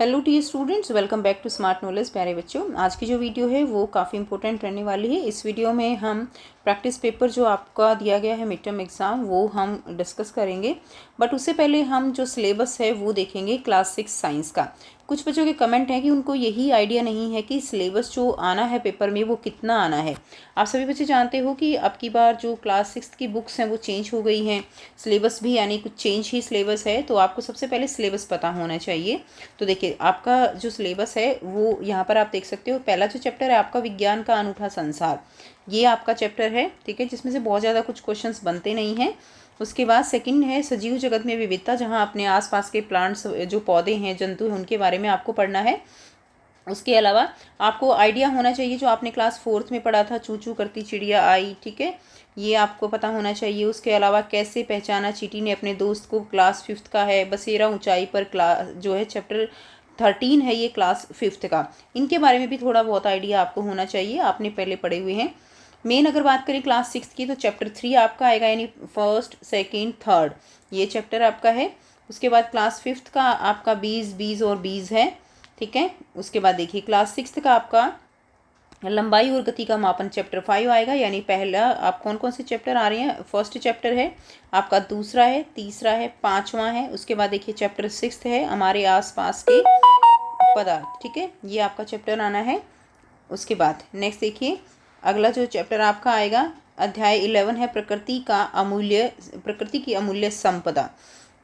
Hello dear students, welcome back to smart knowledge. प्यारे बच्चों, आज की जो वीडियो है वो काफ़ी इंपॉर्टेंट रहने वाली है। इस वीडियो में हम प्रैक्टिस पेपर जो आपका दिया गया है मिड टर्म एग्ज़ाम वो हम डिस्कस करेंगे। बट उससे पहले हम जो सिलेबस है वो देखेंगे क्लास 6 साइंस का। कुछ बच्चों के कमेंट हैं कि उनको यही आइडिया नहीं है कि सिलेबस जो आना है पेपर में वो कितना आना है। आप सभी बच्चे जानते हो कि अब की बार जो क्लास 6 की बुक्स हैं वो चेंज हो गई हैं, सिलेबस भी यानी कुछ चेंज ही सिलेबस है। तो आपको सबसे पहले सिलेबस पता होना चाहिए। तो देखिए, आपका जो सिलेबस है वो यहाँ पर आप देख सकते हो। पहला जो चैप्टर है आपका विज्ञान का अनूठा संसार, ये आपका चैप्टर है, ठीक है, जिसमें से बहुत ज़्यादा कुछ क्वेश्चंस बनते नहीं हैं। उसके बाद सेकंड है सजीव जगत में विविधता, जहाँ अपने आसपास के प्लांट्स, जो पौधे हैं, जंतु हैं, उनके बारे में आपको पढ़ना है। उसके अलावा आपको आइडिया होना चाहिए जो आपने क्लास 4th में पढ़ा था, चू चू करती चिड़िया आई, ठीक है, ये आपको पता होना चाहिए। उसके अलावा कैसे पहचाना चींटी ने अपने दोस्त को, क्लास 5th का है। बसेरा ऊंचाई पर, क्लास जो है चैप्टर 13 है, ये क्लास 5th का। इनके बारे में भी थोड़ा बहुत आइडिया आपको होना चाहिए, आपने पहले पढ़े हुए हैं। मेन अगर बात करें क्लास 6 की तो चैप्टर 3 आपका आएगा, यानी फर्स्ट सेकेंड थर्ड, ये चैप्टर आपका है। उसके बाद क्लास 5th का आपका बीज बीज और बीज है, ठीक है। उसके बाद देखिए क्लास 6th का आपका लंबाई और गति का मापन चैप्टर 5 आएगा। यानी पहला आप कौन कौन से चैप्टर आ रहे हैं, फर्स्ट चैप्टर है आपका, दूसरा है, तीसरा है, पांचवा है। उसके बाद देखिए चैप्टर 6 है हमारे आसपास के पदार्थ, ठीक है, ये आपका चैप्टर आना है। उसके बाद नेक्स्ट देखिए, अगला जो चैप्टर आपका आएगा, अध्याय 11 है प्रकृति की अमूल्य संपदा।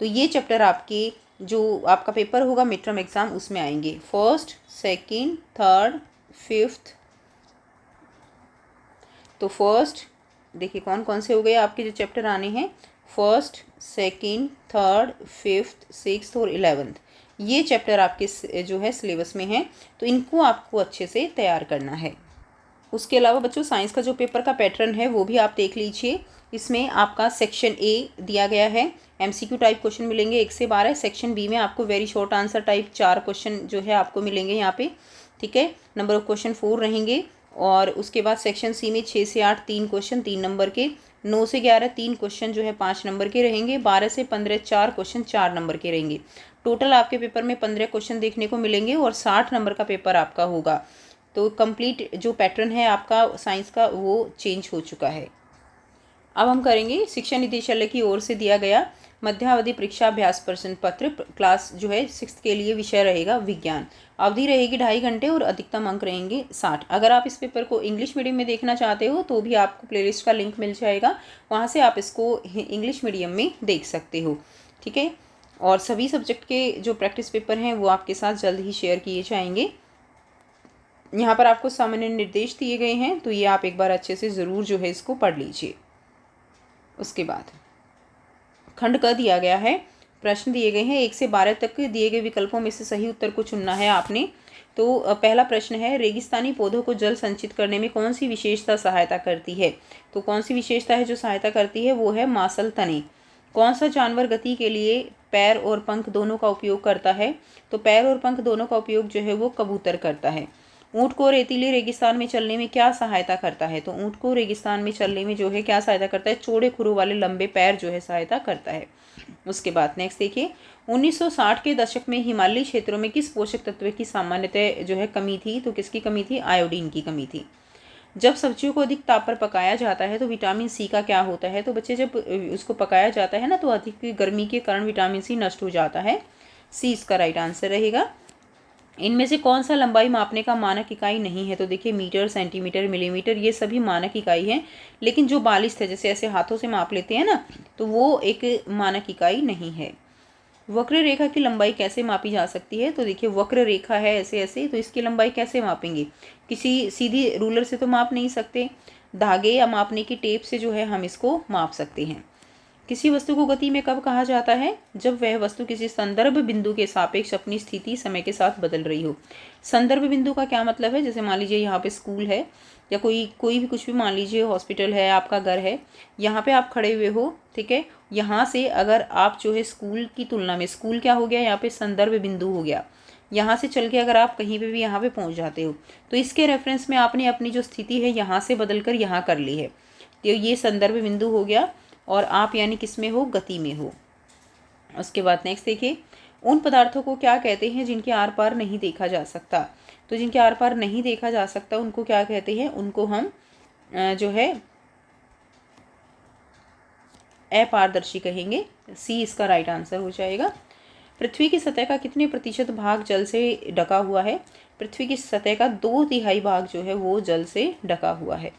तो ये चैप्टर आपके जो आपका पेपर होगा मिड टर्म एग्जाम उसमें आएंगे, फर्स्ट सेकंड थर्ड फिफ्थ। तो फर्स्ट देखिए कौन कौन से हो गए आपके जो चैप्टर आने हैं, first second third fifth sixth और 11th, ये चैप्टर आपके जो है सिलेबस में है। तो इनको आपको अच्छे से तैयार करना है। उसके अलावा बच्चों साइंस का जो पेपर का पैटर्न है वो भी आप देख लीजिए। इसमें आपका सेक्शन ए दिया गया है, एमसीक्यू टाइप क्वेश्चन मिलेंगे 1 से 12। सेक्शन बी में आपको very short answer type 4 question जो है आपको मिलेंगे यहाँ पे, ठीक है, नंबर ऑफ क्वेश्चन 4 रहेंगे। और उसके बाद सेक्शन सी में 6 से 8 3 क्वेश्चन 3 नंबर के, 9 से 11 3 क्वेश्चन जो है 5 नंबर के रहेंगे, 12 से 15 4 क्वेश्चन 4 नंबर के रहेंगे। टोटल आपके पेपर में 15 क्वेश्चन देखने को मिलेंगे और 60 नंबर का पेपर आपका होगा। तो कंप्लीट जो पैटर्न है आपका साइंस का वो चेंज हो चुका है। अब हम करेंगे शिक्षा निदेशालय की ओर से दिया गया मध्यावधि परीक्षा अभ्यास प्रश्न पत्र। क्लास जो है 6th के लिए विषय रहेगा विज्ञान। अवधि रहेगी 2.5 घंटे और अधिकतम अंक रहेंगे 60। अगर आप इस पेपर को इंग्लिश मीडियम में देखना चाहते हो तो भी आपको प्लेलिस्ट का लिंक मिल जाएगा, वहाँ से आप इसको इंग्लिश मीडियम में देख सकते हो, ठीक है। और सभी सब्जेक्ट के जो प्रैक्टिस पेपर हैं वो आपके साथ जल्द ही शेयर किए जाएंगे। यहाँ पर आपको सामान्य निर्देश दिए गए हैं, तो ये आप एक बार अच्छे से ज़रूर जो है इसको पढ़ लीजिए। उसके बाद खंड क दिया गया है, प्रश्न दिए गए हैं 1 से 12 तक दिए गए विकल्पों में से सही उत्तर को चुनना है आपने। तो पहला प्रश्न है, रेगिस्तानी पौधों को जल संचित करने में कौन सी विशेषता सहायता करती है। तो कौन सी विशेषता है जो सहायता करती है, वो है मांसल तने। कौन सा जानवर गति के लिए पैर और पंख दोनों का उपयोग करता है। तो पैर और पंख दोनों का उपयोग जो है वो कबूतर करता है। ऊँट को रेतीले रेगिस्तान में चलने में क्या सहायता करता है। तो ऊँट को रेगिस्तान में चलने में जो है क्या सहायता करता है, चौड़े खुरों वाले लंबे पैर जो है सहायता करता है। उसके बाद नेक्स्ट देखिए, 1960 के दशक में हिमालयी क्षेत्रों में किस पोषक तत्व की सामान्यतः जो है कमी थी। तो किसकी कमी थी, आयोडीन की कमी थी। जब सब्जियों को अधिक ताप पर पकाया जाता है तो विटामिन सी का क्या होता है। तो बच्चे जब उसको पकाया जाता है ना तो अधिक गर्मी के कारण विटामिन सी नष्ट हो जाता है, सी इसका राइट आंसर रहेगा। इनमें से कौन सा लंबाई मापने का मानक इकाई नहीं है। तो देखिए मीटर सेंटीमीटर मिलीमीटर ये सभी मानक इकाई हैं, लेकिन जो बालिश है जैसे ऐसे हाथों से माप लेते हैं ना, तो वो एक मानक इकाई नहीं है। वक्र रेखा की लंबाई कैसे मापी जा सकती है। तो देखिए वक्र रेखा है ऐसे ऐसे, तो इसकी लंबाई कैसे मापेंगे, किसी सीधी रूलर से तो माप नहीं सकते, धागे या मापने की टेप से जो है हम इसको माप सकते हैं। किसी वस्तु को गति में कब कहा जाता है, जब वह वस्तु किसी संदर्भ बिंदु के सापेक्ष अपनी स्थिति समय के साथ बदल रही हो। संदर्भ बिंदु का क्या मतलब है, जैसे मान लीजिए यहाँ पे स्कूल है या कोई भी कुछ भी, मान लीजिए हॉस्पिटल है, आपका घर है, यहाँ पे आप खड़े हुए हो, ठीक है। यहाँ से अगर आप जो है स्कूल की तुलना में, स्कूल क्या हो गया यहाँ पे, संदर्भ बिंदु हो गया। यहाँ से चल के अगर आप कहीं पे भी यहाँ पे पहुँच जाते हो तो इसके रेफरेंस में आपने अपनी जो स्थिति है यहाँ से बदल कर यहाँ कर ली है, तो ये संदर्भ बिंदु हो गया। और आप यानी किस में हो, गति में हो। उसके बाद नेक्स्ट देखिए, उन पदार्थों को क्या कहते हैं जिनके आर पार नहीं देखा जा सकता? तो जिनके आर पार नहीं देखा जा सकता उनको क्या कहते हैं? उनको हम जो है अपारदर्शी कहेंगे। सी इसका राइट आंसर हो जाएगा। पृथ्वी की सतह का कितने प्रतिशत भाग जल से ढका हुआ है? पृथ्वी की सतह का 2/3 भाग जो है वो जल से ढका हुआ है।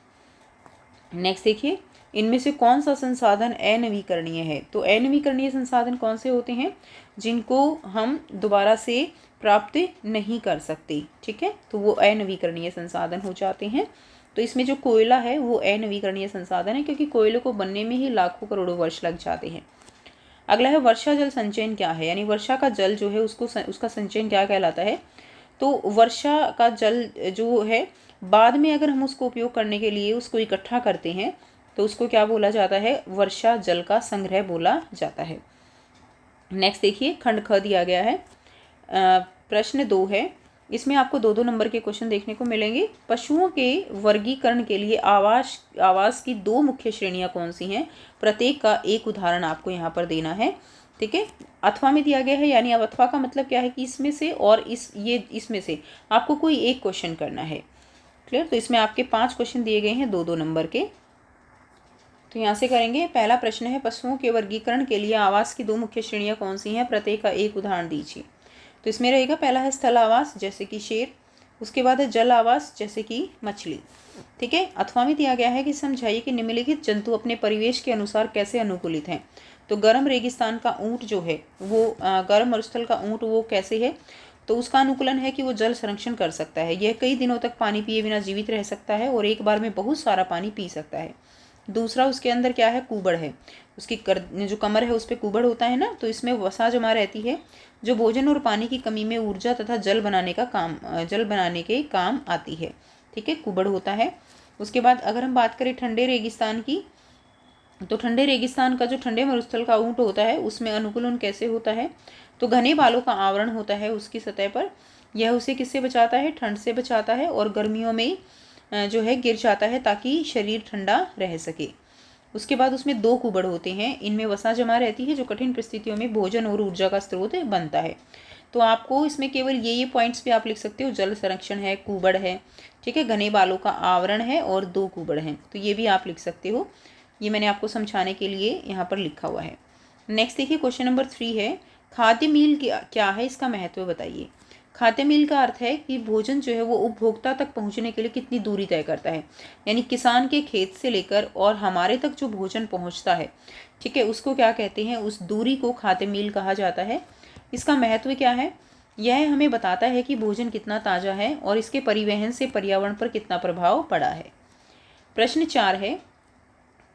नेक्स्ट देखिए, इनमें से कौन सा संसाधन अनवीकरणीय है? तो अनवीकरणीय संसाधन कौन से होते हैं? जिनको हम दोबारा से प्राप्त नहीं कर सकते, ठीक है, तो वो अनवीकरणीय संसाधन हो जाते हैं। तो इसमें जो कोयला है वो अनवीकरणीय संसाधन है, क्योंकि कोयले को बनने में ही लाखों करोड़ों वर्ष लग जाते हैं। अगला है वर्षा जल संचयन क्या है? यानी वर्षा का जल जो है उसका संचयन क्या कहलाता है? तो वर्षा का जल जो है बाद में अगर हम उसको उपयोग करने के लिए उसको इकट्ठा करते हैं तो उसको क्या बोला जाता है? वर्षा जल का संग्रह बोला जाता है। नेक्स्ट देखिए, खंड ख दिया गया है। प्रश्न 2 है, इसमें आपको 2-2 नंबर के क्वेश्चन देखने को मिलेंगे। पशुओं के वर्गीकरण के लिए आवास की 2 मुख्य श्रेणियां कौन सी हैं? प्रत्येक का एक उदाहरण आपको यहाँ पर देना है, ठीक है। अथवा में दिया गया है, यानी अब अथवा का मतलब क्या है कि इसमें से और इसमें से आपको कोई एक क्वेश्चन करना है। क्लियर? तो इसमें आपके 5 क्वेश्चन दिए गए हैं 2-2 नंबर के। तो यहाँ से करेंगे। पहला प्रश्न है, पशुओं के वर्गीकरण के लिए आवास की 2 मुख्य श्रेणियां कौन सी हैं? प्रत्येक का एक उदाहरण दीजिए। तो इसमें रहेगा, पहला है स्थल आवास जैसे कि शेर, उसके बाद है जल आवास जैसे कि मछली, ठीक है। अथवा में दिया गया है कि समझाइए कि निम्नलिखित जंतु अपने परिवेश के अनुसार कैसे अनुकूलित हैं। तो गर्म रेगिस्तान का ऊँट जो है वो गर्म मरुस्थल का ऊँट वो कैसे है? तो उसका अनुकूलन है कि वो जल संरक्षण कर सकता है, यह कई दिनों तक पानी पिए बिना जीवित रह सकता है और एक बार में बहुत सारा पानी पी सकता है। दूसरा, उसके अंदर क्या है? कुबड़ है, उसकी जो कमर है उस पर कुबड़ होता है ना, तो इसमें वसा जमा रहती है जो भोजन और पानी की कमी में ऊर्जा तथा जल बनाने के काम आती है, ठीक है, कुबड़ होता है। उसके बाद अगर हम बात करें ठंडे रेगिस्तान की, तो ठंडे रेगिस्तान का जो ठंडे मरुस्थल का ऊँट होता है उसमें अनुकूलन कैसे होता है? तो घने बालों का आवरण होता है उसकी सतह पर, यह उसे किससे बचाता है? ठंड से बचाता है, और गर्मियों में जो है गिर जाता है ताकि शरीर ठंडा रह सके। उसके बाद उसमें 2 कुबड़ होते हैं, इनमें वसा जमा रहती है जो कठिन परिस्थितियों में भोजन और ऊर्जा का स्रोत बनता है। तो आपको इसमें केवल ये पॉइंट्स भी आप लिख सकते हो, जल संरक्षण है, कुबड़ है, ठीक है, घने बालों का आवरण है और 2 कुबड़ हैं, तो ये भी आप लिख सकते हो। ये मैंने आपको समझाने के लिए यहाँ पर लिखा हुआ है। नेक्स्ट देखिए, क्वेश्चन नंबर 3 है, खाद्य मील क्या है? इसका महत्व बताइए। खाद्य मील का अर्थ है कि भोजन जो है वो उपभोक्ता तक पहुंचने के लिए कितनी दूरी तय करता है, यानी किसान के खेत से लेकर और हमारे तक जो भोजन पहुंचता है, ठीक है, उसको क्या कहते हैं? उस दूरी को खाद्य मील कहा जाता है। इसका महत्व क्या है? यह हमें बताता है कि भोजन कितना ताज़ा है और इसके परिवहन से पर्यावरण पर कितना प्रभाव पड़ा है। प्रश्न 4 है,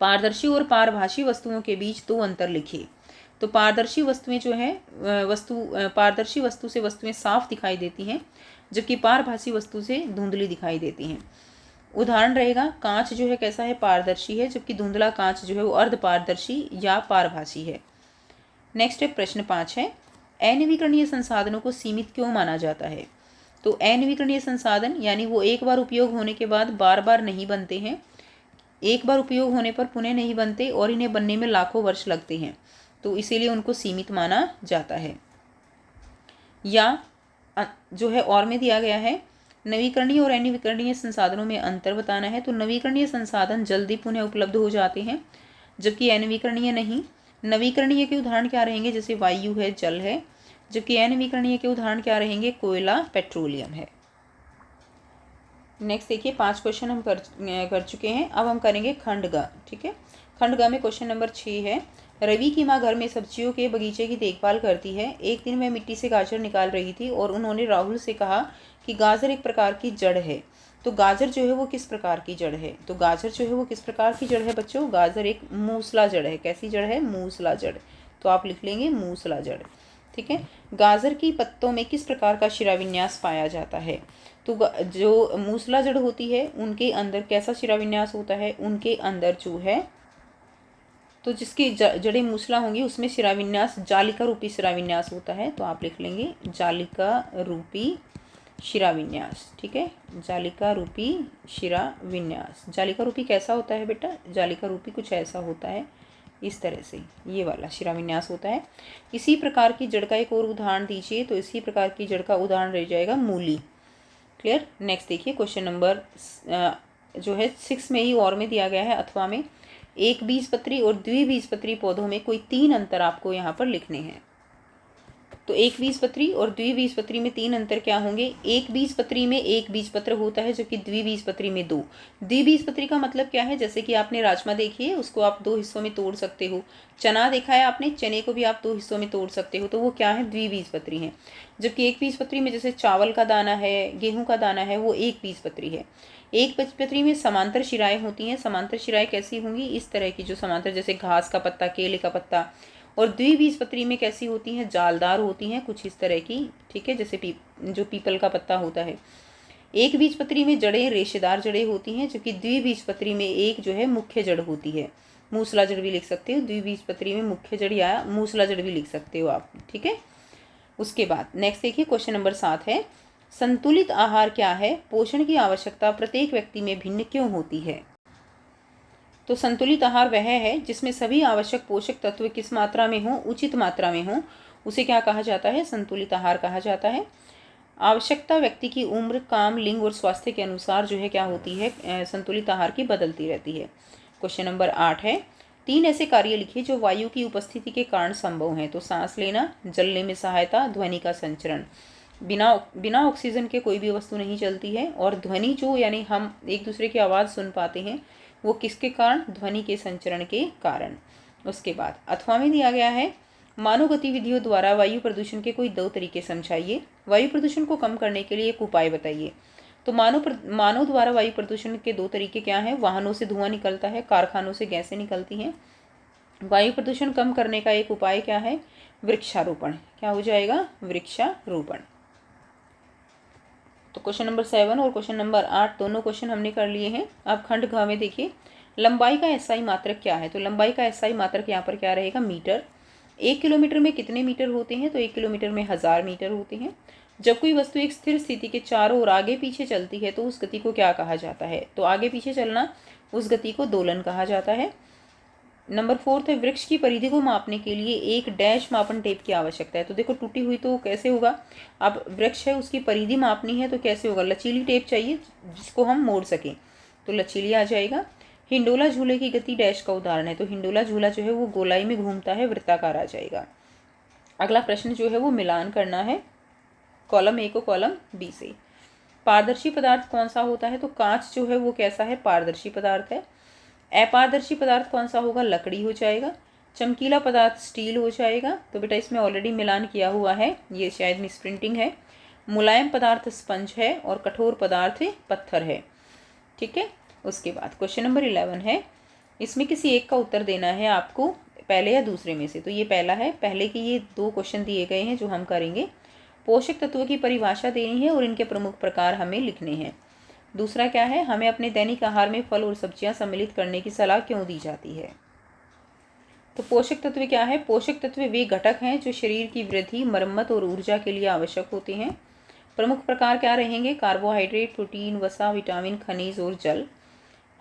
पारदर्शी और पारभासी वस्तुओं के बीच 2 अंतर लिखिए। तो पारदर्शी वस्तुएं जो है पारदर्शी वस्तु से वस्तुएं साफ दिखाई देती हैं, जबकि पारभासी वस्तु से धुंधली दिखाई देती हैं। उदाहरण रहेगा, कांच जो है कैसा है? पारदर्शी है, जबकि धुंधला कांच जो है वो अर्धपारदर्शी या पारभासी है। नेक्स्ट है प्रश्न 5 है, अनवीकरणीय संसाधनों को सीमित क्यों माना जाता है? तो अनवीकरणीय संसाधन यानी वो एक बार उपयोग होने के बाद बार बार नहीं बनते हैं, एक बार उपयोग होने पर पुनः नहीं बनते और इन्हें बनने में लाखों वर्ष लगते हैं, तो इसीलिए उनको सीमित माना जाता है। या जो है और में दिया गया है, नवीकरणीय और अनवीकरणीय संसाधनों में अंतर बताना है। तो नवीकरणीय संसाधन जल्दी पुनः उपलब्ध हो जाते हैं, जबकि अनवीकरणीय नहीं। नवीकरणीय के उदाहरण क्या रहेंगे? जैसे वायु है, जल है, जबकि अनवीकरणीय के उदाहरण क्या रहेंगे? कोयला, पेट्रोलियम है। नेक्स्ट देखिए, 5 क्वेश्चन हम कर चुके हैं। अब हम करेंगे खंड ग, ठीक है। खंड ग में क्वेश्चन नंबर 6 है, रवि की माँ घर में सब्जियों के बगीचे की देखभाल करती है। एक दिन वह मिट्टी से गाजर निकाल रही थी और उन्होंने राहुल से कहा कि गाजर एक प्रकार की जड़ है। तो गाजर जो है वो किस प्रकार की जड़ है? तो गाजर जो है वो किस प्रकार की जड़ है बच्चों? गाजर एक मूसला जड़ है। कैसी जड़ है? मूसला जड़। तो आप लिख लेंगे मूसला जड़, ठीक है। गाजर की पत्तों में किस प्रकार का शिराविन्यास पाया जाता है? तो जो मूसला जड़ होती है उनके अंदर कैसा शिराविन्यास होता है? उनके अंदर जो है तो जिसकी जड़ें मूसला होंगी उसमें शिराविन्यास जालिका रूपी शिराविन्यास होता है। तो आप लिख लेंगे जालिका रूपी शिराविन्यास, ठीक है। जालिका रूपी शिराविन्यास। जालिका रूपी कैसा होता है बेटा? जालिका रूपी कुछ ऐसा होता है, इस तरह से ये वाला शिराविन्यास होता है। इसी प्रकार की जड़ का एक और उदाहरण दीजिए, तो इसी प्रकार की जड़ का उदाहरण रह जाएगा मूली। क्लियर। नेक्स्ट देखिए क्वेश्चन नंबर जो है 6 में ही और में दिया गया है अथवा में, एक बीजपत्री और द्विबीजपत्री पौधों में कोई 3 अंतर आपको यहाँ पर लिखने हैं। तो एक बीजपत्री और द्विबीजपत्री में 3 अंतर क्या होंगे? एक बीजपत्री में एक बीजपत्र होता है, जो कि द्विबीजपत्री में 2। द्विबीजपत्री का मतलब क्या है? जैसे कि आपने राजमा देखी है, उसको आप 2 हिस्सों में तोड़ सकते हो। चना देखा है आपने, चने को भी आप 2 हिस्सों में तोड़ सकते हो, तो वो क्या है? द्विबीजपत्री है। जबकि एक बीजपत्री में जैसे चावल का दाना है, गेहूँ का दाना है, वो एक बीजपत्री है। एक बीजपत्री में समांतर शिराएँ होती हैं। समांतर शिराएँ कैसी होंगी? इस तरह की, जो समांतर, जैसे घास का पत्ता, केले का पत्ता। और द्विबीजपत्री में कैसी होती हैं? जालदार होती हैं, कुछ इस तरह की, ठीक है, जैसे जो पीपल का पत्ता होता है। एक बीजपत्री में जड़ें रेशेदार जड़ें होती हैं, जबकि द्विबीजपत्री में एक जो है मुख्य जड़ होती है। मूसला जड़ भी लिख सकते हो, द्विबीजपत्री में मुख्य जड़ या मूसला जड़ भी लिख सकते हो आप, ठीक है। उसके बाद नेक्स्ट देखिए क्वेश्चन नंबर 7 है, संतुलित आहार क्या है? पोषण की आवश्यकता प्रत्येक व्यक्ति में भिन्न क्यों होती है? तो संतुलित आहार वह है जिसमें सभी आवश्यक पोषक तत्व किस मात्रा में हो? उचित मात्रा में हो, उसे क्या कहा जाता है? संतुलित आहार कहा जाता है। आवश्यकता व्यक्ति की उम्र, काम, लिंग और स्वास्थ्य के अनुसार जो है क्या होती है? संतुलित आहार की बदलती रहती है। क्वेश्चन नंबर 8 है, 3 ऐसे कार्य लिखिए जो वायु की उपस्थिति के कारण संभव हैं। तो सांस लेना, जलने में सहायता, ध्वनि का संचरण। बिना ऑक्सीजन के कोई भी वस्तु नहीं चलती है। और ध्वनि जो, यानी हम एक दूसरे की आवाज़ सुन पाते हैं, वो किसके कारण? ध्वनि के संचरण के कारण। उसके बाद अथवा में दिया गया है, मानव गतिविधियों द्वारा वायु प्रदूषण के कोई 2 तरीके समझाइए। वायु प्रदूषण को कम करने के लिए एक उपाय बताइए। तो मानव द्वारा वायु प्रदूषण के 2 तरीके क्या हैं? वाहनों से धुआं निकलता है, कारखानों से गैसें निकलती हैं। वायु प्रदूषण कम करने का एक उपाय क्या है? वृक्षारोपण। क्या हो जाएगा? वृक्षारोपण। तो क्वेश्चन नंबर 7 और क्वेश्चन नंबर 8 दोनों क्वेश्चन हमने कर लिए हैं। अब खंड घ में देखिए, लंबाई का एसआई मात्रक क्या है? तो लंबाई का एसआई मात्रक यहाँ पर क्या रहेगा? मीटर। 1 किलोमीटर में कितने मीटर होते हैं? तो 1 किलोमीटर में 1000 मीटर होते हैं। जब कोई वस्तु एक स्थिर स्थिति के चारों ओर आगे पीछे चलती है तो उस गति को क्या कहा जाता है? तो आगे पीछे चलना, उस गति को दोलन कहा जाता है। नंबर 4 है, वृक्ष की परिधि को मापने के लिए एक डैश मापन टेप की आवश्यकता है। तो देखो टूटी हुई तो कैसे होगा? अब वृक्ष है, उसकी परिधि मापनी है तो कैसे होगा? लचीली टेप चाहिए जिसको हम मोड़ सकें, तो लचीली आ जाएगा। हिंडोला झूले की गति डैश का उदाहरण है। तो हिंडोला झूला जो है वो गोलाई में घूमता है, वृत्ताकार आ जाएगा। अगला प्रश्न जो है वो मिलान करना है कॉलम ए को कॉलम बी से। पारदर्शी पदार्थ कौन सा होता है? तो कांच जो है वो कैसा है? पारदर्शी पदार्थ है। अपारदर्शी पदार्थ कौन सा होगा? लकड़ी हो जाएगा। चमकीला पदार्थ स्टील हो जाएगा। तो बेटा इसमें ऑलरेडी मिलान किया हुआ है, ये शायद मिस प्रिंटिंग है। मुलायम पदार्थ स्पंज है और कठोर पदार्थ पत्थर है, ठीक है। उसके बाद क्वेश्चन नंबर 11 है, इसमें किसी एक का उत्तर देना है आपको, पहले या दूसरे में से। तो ये पहला है, पहले के ये 2 क्वेश्चन दिए गए हैं जो हम करेंगे। पोषक तत्वों की परिभाषा देनी है और इनके प्रमुख प्रकार हमें लिखने हैं। दूसरा क्या है, हमें अपने दैनिक आहार में फल और सब्जियां सम्मिलित करने की सलाह क्यों दी जाती है। तो पोषक तत्व क्या है? पोषक तत्व वे घटक हैं जो शरीर की वृद्धि, मरम्मत और ऊर्जा के लिए आवश्यक होते हैं। प्रमुख प्रकार क्या रहेंगे? कार्बोहाइड्रेट, प्रोटीन, वसा, विटामिन, खनिज और जल।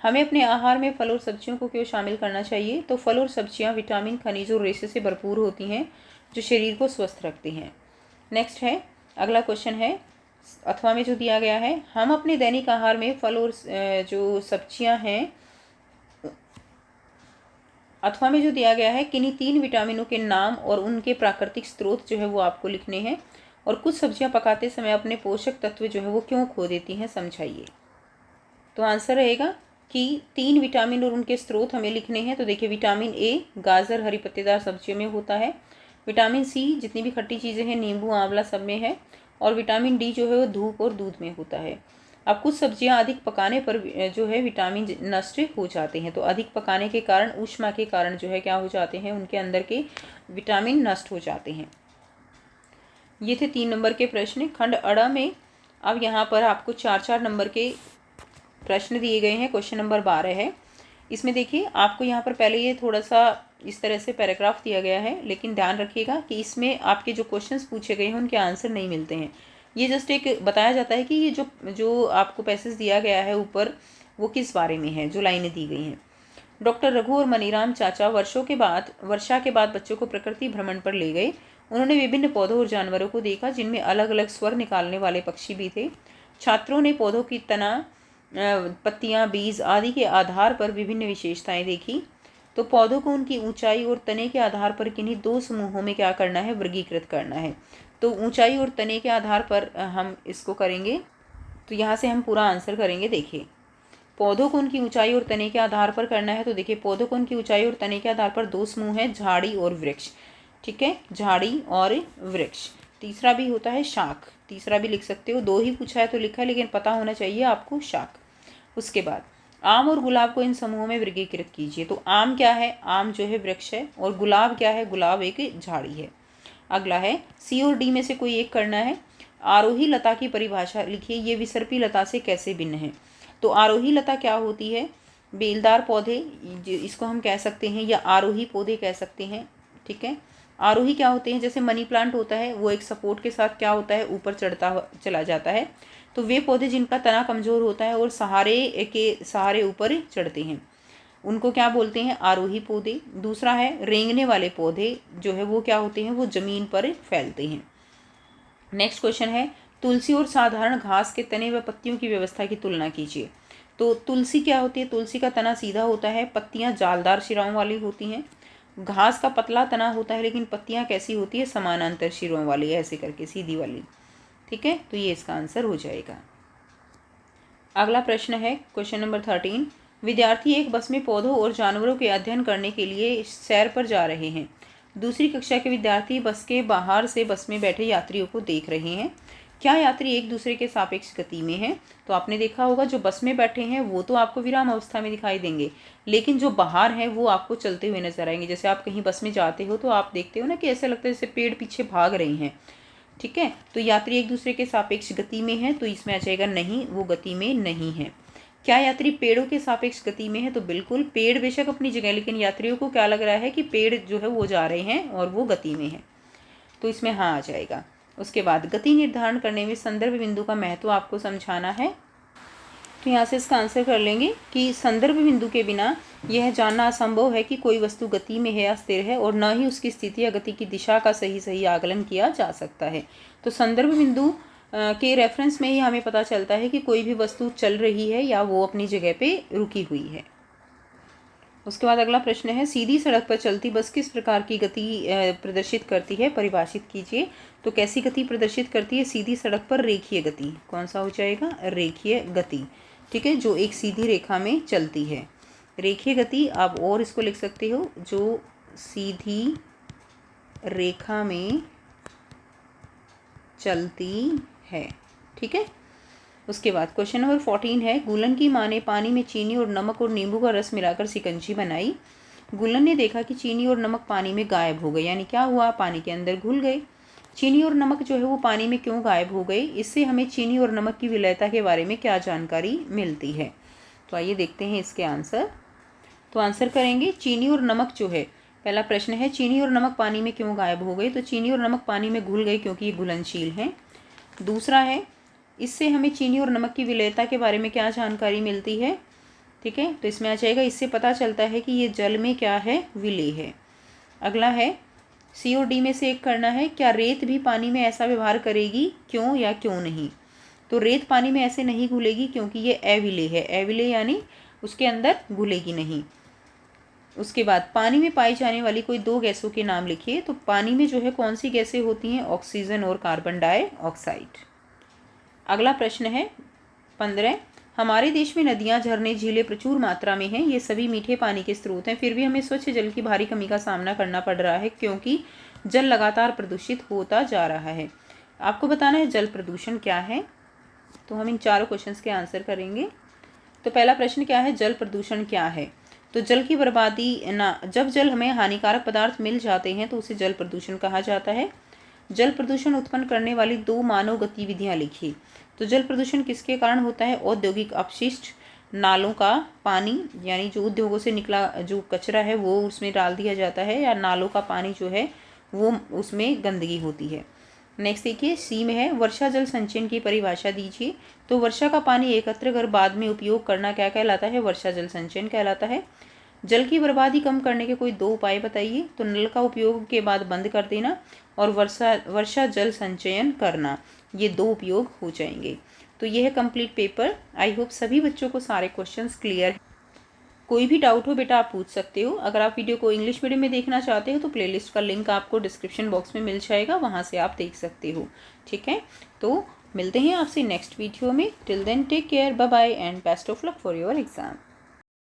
हमें अपने आहार में फल और सब्जियों को क्यों शामिल करना चाहिए? तो फल और सब्जियां विटामिन, खनिज और रेशे से भरपूर होती हैं जो शरीर को स्वस्थ रखती हैं। नेक्स्ट है, अगला क्वेश्चन है अथवा में जो दिया गया है, हम अपने दैनिक आहार में फल और जो सब्जियां हैं, अथवा में जो दिया गया है, किन्हीं 3 विटामिनों के नाम और उनके प्राकृतिक स्रोत जो है वो आपको लिखने हैं। और कुछ सब्जियां पकाते समय अपने पोषक तत्व जो है वो क्यों खो देती हैं, समझाइए। तो आंसर रहेगा कि 3 विटामिन और उनके स्रोत हमें लिखने हैं। तो देखिए, विटामिन ए गाजर, हरी पत्तेदार सब्जियों में होता है। विटामिन सी जितनी भी खट्टी चीज़ें हैं, नींबू, आंवला, सब में है। और विटामिन डी जो है वो धूप और दूध में होता है। अब कुछ सब्जियां अधिक पकाने पर जो है विटामिन नष्ट हो जाते हैं। तो अधिक पकाने के कारण, ऊष्मा के कारण जो है क्या हो जाते हैं, उनके अंदर के विटामिन नष्ट हो जाते हैं। ये थे 3 नंबर के प्रश्न खंड अड़ा में। अब यहाँ पर आपको 4-4 नंबर के प्रश्न दिए गए हैं। क्वेश्चन नंबर 12 है, इसमें देखिए आपको यहाँ पर पहले ये थोड़ा सा इस तरह से पैराग्राफ दिया गया है, लेकिन ध्यान रखिएगा कि इसमें आपके जो क्वेश्चंस पूछे गए हैं उनके आंसर नहीं मिलते हैं। ये जस्ट एक बताया जाता है कि ये जो आपको पैसेज दिया गया है ऊपर, वो किस बारे में है, जो लाइनें दी गई हैं। डॉक्टर रघु और मनीराम चाचा वर्षा के बाद बच्चों को प्रकृति भ्रमण पर ले गए। उन्होंने विभिन्न पौधों और जानवरों को देखा जिनमें अलग अलग स्वर निकालने वाले पक्षी भी थे। छात्रों ने पौधों की तना, पत्तियां, बीज आदि के आधार पर विभिन्न विशेषताएं देखी। तो पौधों को उनकी ऊंचाई और तने के आधार पर किन्हीं दो समूहों में क्या करना है, वर्गीकृत करना है। तो ऊंचाई और तने के आधार पर हम इसको करेंगे। तो यहाँ से हम पूरा आंसर करेंगे। देखिए, पौधों को उनकी ऊंचाई और तने के आधार पर करना है। तो देखिए, पौधों को उनकी ऊंचाई और तने के आधार पर दो समूह है, झाड़ी और वृक्ष। ठीक है, झाड़ी और वृक्ष। तीसरा भी होता है शाख, तीसरा भी लिख सकते हो। दो ही पूछा है तो लिखा है, लेकिन पता होना चाहिए आपको शाख। उसके बाद आम और गुलाब को इन समूहों में वर्गीकृत कीजिए। तो आम क्या है, आम जो है वृक्ष है, और गुलाब क्या है, गुलाब एक झाड़ी है। अगला है सी और डी में से कोई एक करना है। आरोही लता की परिभाषा लिखिए, ये विसर्पी लता से कैसे भिन्न है। तो आरोही लता क्या होती है, बेलदार पौधे इसको हम कह सकते हैं, या आरोही पौधे कह सकते हैं। ठीक है, आरोही क्या होते हैं, जैसे मनी प्लांट होता है, वो एक सपोर्ट के साथ क्या होता है, ऊपर चढ़ता चला जाता है। तो वे पौधे जिनका तना कमजोर होता है और सहारे के सहारे ऊपर चढ़ते हैं, उनको क्या बोलते हैं, आरोही पौधे। दूसरा है रेंगने वाले पौधे जो है वो क्या होते हैं, वो जमीन पर फैलते हैं। नेक्स्ट क्वेश्चन है तुलसी और साधारण घास के तने व पत्तियों की व्यवस्था की तुलना कीजिए। तो तुलसी क्या होती है, तुलसी का तना सीधा होता है, पत्तियां जालदार शिराओं वाली होती हैं। घास का पतला तना होता है, लेकिन पत्तियां कैसी होती है, समानांतर शिरों वाली, ऐसे करके सीधी वाली। ठीक है, तो ये इसका आंसर हो जाएगा। अगला प्रश्न है क्वेश्चन नंबर 13। विद्यार्थी एक बस में पौधों और जानवरों के अध्ययन करने के लिए सैर पर जा रहे हैं। दूसरी कक्षा के विद्यार्थी बस के बाहर से बस में बैठे यात्रियों को देख रहे हैं। क्या यात्री एक दूसरे के सापेक्ष गति में हैं? तो आपने देखा होगा जो बस में बैठे हैं वो तो आपको विराम अवस्था में दिखाई देंगे, लेकिन जो बाहर हैं वो आपको चलते हुए नजर आएंगे। जैसे आप कहीं बस में जाते हो तो आप देखते हो ना कि ऐसा लगता है जैसे पेड़ पीछे भाग रहे हैं। ठीक है, तो यात्री एक दूसरे के सापेक्ष गति में है, तो इसमें आ जाएगा नहीं, वो गति में नहीं है। क्या यात्री पेड़ों के सापेक्ष गति में है? तो बिल्कुल, पेड़ बेशक अपनी जगह, लेकिन यात्रियों को क्या लग रहा है कि पेड़ जो है वो जा रहे हैं और वो गति में है, तो इसमें हाँ आ जाएगा। उसके बाद गति निर्धारण करने में संदर्भ बिंदु का महत्व आपको समझाना है। तो यहाँ से इसका आंसर कर लेंगे कि संदर्भ बिंदु के बिना यह जानना असंभव है कि कोई वस्तु गति में है या स्थिर है, और न ही उसकी स्थिति या गति की दिशा का सही आकलन किया जा सकता है। तो संदर्भ बिंदु के रेफरेंस में ही हमें पता चलता है कि कोई भी वस्तु चल रही है या वो अपनी जगह पे रुकी हुई है। उसके बाद अगला प्रश्न है सीधी सड़क पर चलती बस किस प्रकार की गति प्रदर्शित करती है, परिभाषित कीजिए। तो कैसी गति प्रदर्शित करती है? सीधी सड़क पर रेखीय गति। कौन सा हो जाएगा? रेखीय गति। ठीक है, जो एक सीधी रेखा में चलती है, रेखीय गति। आप और इसको लिख सकते हो, जो सीधी रेखा में चलती है। ठीक है, उसके बाद क्वेश्चन नंबर 14 है गुलन की माँ ने पानी में चीनी और नमक और नींबू का रस मिलाकर शिकंजी बनाई। गुलन ने देखा कि चीनी और नमक पानी में गायब हो गए, यानी क्या हुआ, पानी के अंदर घुल गए। चीनी और नमक जो है वो पानी में क्यों गायब हो गए? इससे हमें चीनी और नमक की विलयता के बारे में क्या जानकारी मिलती है? तो आइए देखते हैं इसके आंसर। तो आंसर करेंगे चीनी और नमक जो है, पहला प्रश्न है चीनी और नमक पानी में क्यों गायब हो गए? तो चीनी और नमक पानी में घुल गए क्योंकि ये घुलनशील हैं। दूसरा है इससे हमें चीनी और नमक की विलयता के बारे में क्या जानकारी मिलती है? ठीक है, तो इसमें आ जाएगा इससे पता चलता है कि ये जल में क्या है, विलेय है। अगला है सी और डी में से एक करना है, क्या रेत भी पानी में ऐसा व्यवहार करेगी, क्यों या क्यों नहीं? तो रेत पानी में ऐसे नहीं घुलेगी क्योंकि ये अविलेय है, अविलेय यानी उसके अंदर घुलेगी नहीं। उसके बाद पानी में पाई जाने वाली कोई दो गैसों के नाम लिखिए। तो पानी में जो है कौन सी गैसें होती हैं? ऑक्सीजन और कार्बन डाइऑक्साइड। अगला प्रश्न है 15। हमारे देश में नदियां, झरने, झीलें प्रचुर मात्रा में हैं। ये सभी मीठे पानी के स्रोत हैं, फिर भी हमें स्वच्छ जल की भारी कमी का सामना करना पड़ रहा है क्योंकि जल लगातार प्रदूषित होता जा रहा है। आपको बताना है जल प्रदूषण क्या है। तो हम इन चारों क्वेश्चंस के आंसर करेंगे। तो पहला प्रश्न क्या है, जल प्रदूषण क्या है? तो जल की बर्बादी ना, जब जल हमें हानिकारक पदार्थ मिल जाते हैं तो उसे जल प्रदूषण कहा जाता है। जल प्रदूषण उत्पन्न करने वाली दो मानव गतिविधियां लिखिए। तो जल प्रदूषण किसके कारण होता है? औद्योगिक अपशिष्ट, नालों का पानी, यानी जो उद्योगों से निकला जो कचरा है वो उसमें डाल दिया जाता है, या नालों का पानी जो है वो उसमें गंदगी होती है। नेक्स्ट देखिए सी में है वर्षा जल संचयन की परिभाषा दीजिए। तो वर्षा का पानी एकत्र कर बाद में उपयोग करना क्या कहलाता है? वर्षा जल संचयन कहलाता है। जल की बर्बादी कम करने के कोई 2 उपाय बताइए। तो नल का उपयोग के बाद बंद कर देना और वर्षा जल संचयन करना, ये 2 उपयोग हो जाएंगे। तो यह है कंप्लीट पेपर। आई होप सभी बच्चों को सारे क्वेश्चंस क्लियर। कोई भी डाउट हो बेटा आप पूछ सकते हो। अगर आप वीडियो को इंग्लिश मीडियम में देखना चाहते हो तो प्लेलिस्ट का लिंक आपको डिस्क्रिप्शन बॉक्स में मिल जाएगा, वहाँ से आप देख सकते हो। ठीक है, तो मिलते हैं आपसे नेक्स्ट वीडियो में। Till then take care, bye bye and best of luck for your exam.